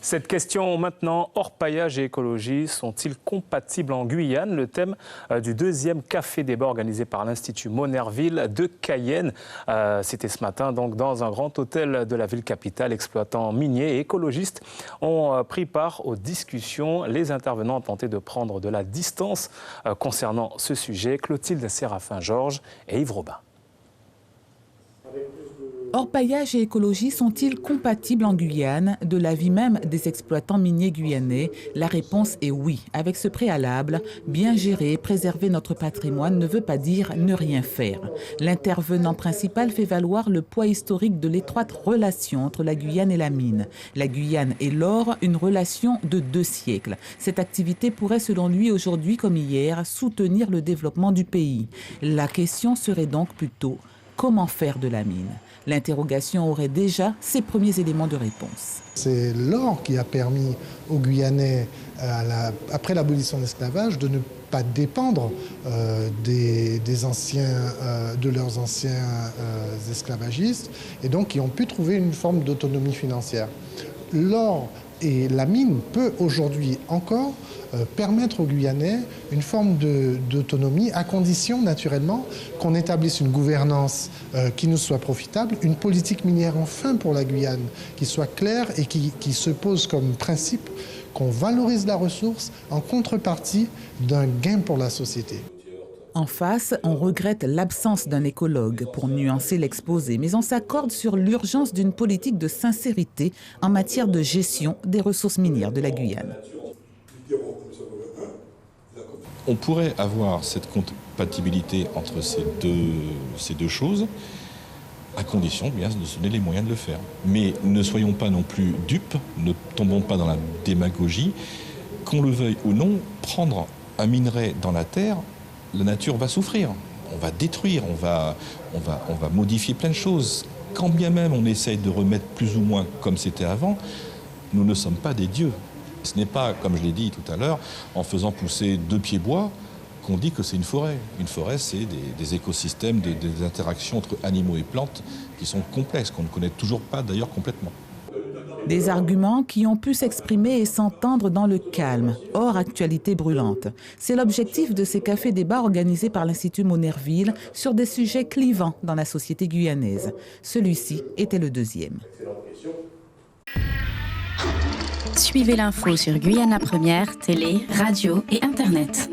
Cette question maintenant, orpaillage et écologie sont-ils compatibles en Guyane? Le thème du deuxième café débat organisé par l'Institut Monnerville de Cayenne. C'était ce matin donc dans un grand hôtel de la ville capitale. Exploitants miniers et écologistes ont pris part aux discussions. Les intervenants ont tenté de prendre de la distance concernant ce sujet. Clotilde Séraphin-Georges et Yves Robin. Orpaillage et écologie sont-ils compatibles en Guyane? De l'avis même des exploitants miniers guyanais, la réponse est oui. Avec ce préalable, bien gérer et préserver notre patrimoine ne veut pas dire ne rien faire. L'intervenant principal fait valoir le poids historique de l'étroite relation entre la Guyane et la mine. La Guyane et l'or, une relation de 2 siècles. Cette activité pourrait, selon lui, aujourd'hui comme hier, soutenir le développement du pays. La question serait donc plutôt comment faire de la mine? L'interrogation aurait déjà ses premiers éléments de réponse. C'est l'or qui a permis aux Guyanais, après l'abolition de l'esclavage, de ne pas dépendre de leurs anciens esclavagistes, et donc qui ont pu trouver une forme d'autonomie financière. L'or et la mine peut aujourd'hui encore permettre aux Guyanais une forme d'autonomie, à condition naturellement qu'on établisse une gouvernance qui nous soit profitable, une politique minière enfin pour la Guyane qui soit claire et qui se pose comme principe qu'on valorise la ressource en contrepartie d'un gain pour la société. En face, on regrette l'absence d'un écologue pour nuancer l'exposé, mais on s'accorde sur l'urgence d'une politique de sincérité en matière de gestion des ressources minières de la Guyane. On pourrait avoir cette compatibilité entre ces deux choses, à condition bien de se donner les moyens de le faire. Mais ne soyons pas non plus dupes, ne tombons pas dans la démagogie. Qu'on le veuille ou non, prendre un minerai dans la terre, la nature va souffrir, on va détruire, on va modifier plein de choses. Quand bien même on essaye de remettre plus ou moins comme c'était avant, nous ne sommes pas des dieux. Ce n'est pas, comme je l'ai dit tout à l'heure, en faisant pousser 2 pieds bois qu'on dit que c'est une forêt. Une forêt, c'est des écosystèmes, des interactions entre animaux et plantes qui sont complexes, qu'on ne connaît toujours pas d'ailleurs complètement. Des arguments qui ont pu s'exprimer et s'entendre dans le calme, hors actualité brûlante. C'est l'objectif de ces cafés-débats organisés par l'Institut Monnerville sur des sujets clivants dans la société guyanaise. Celui-ci était le 2e. Suivez l'info sur Guyane la Première, télé, radio et Internet.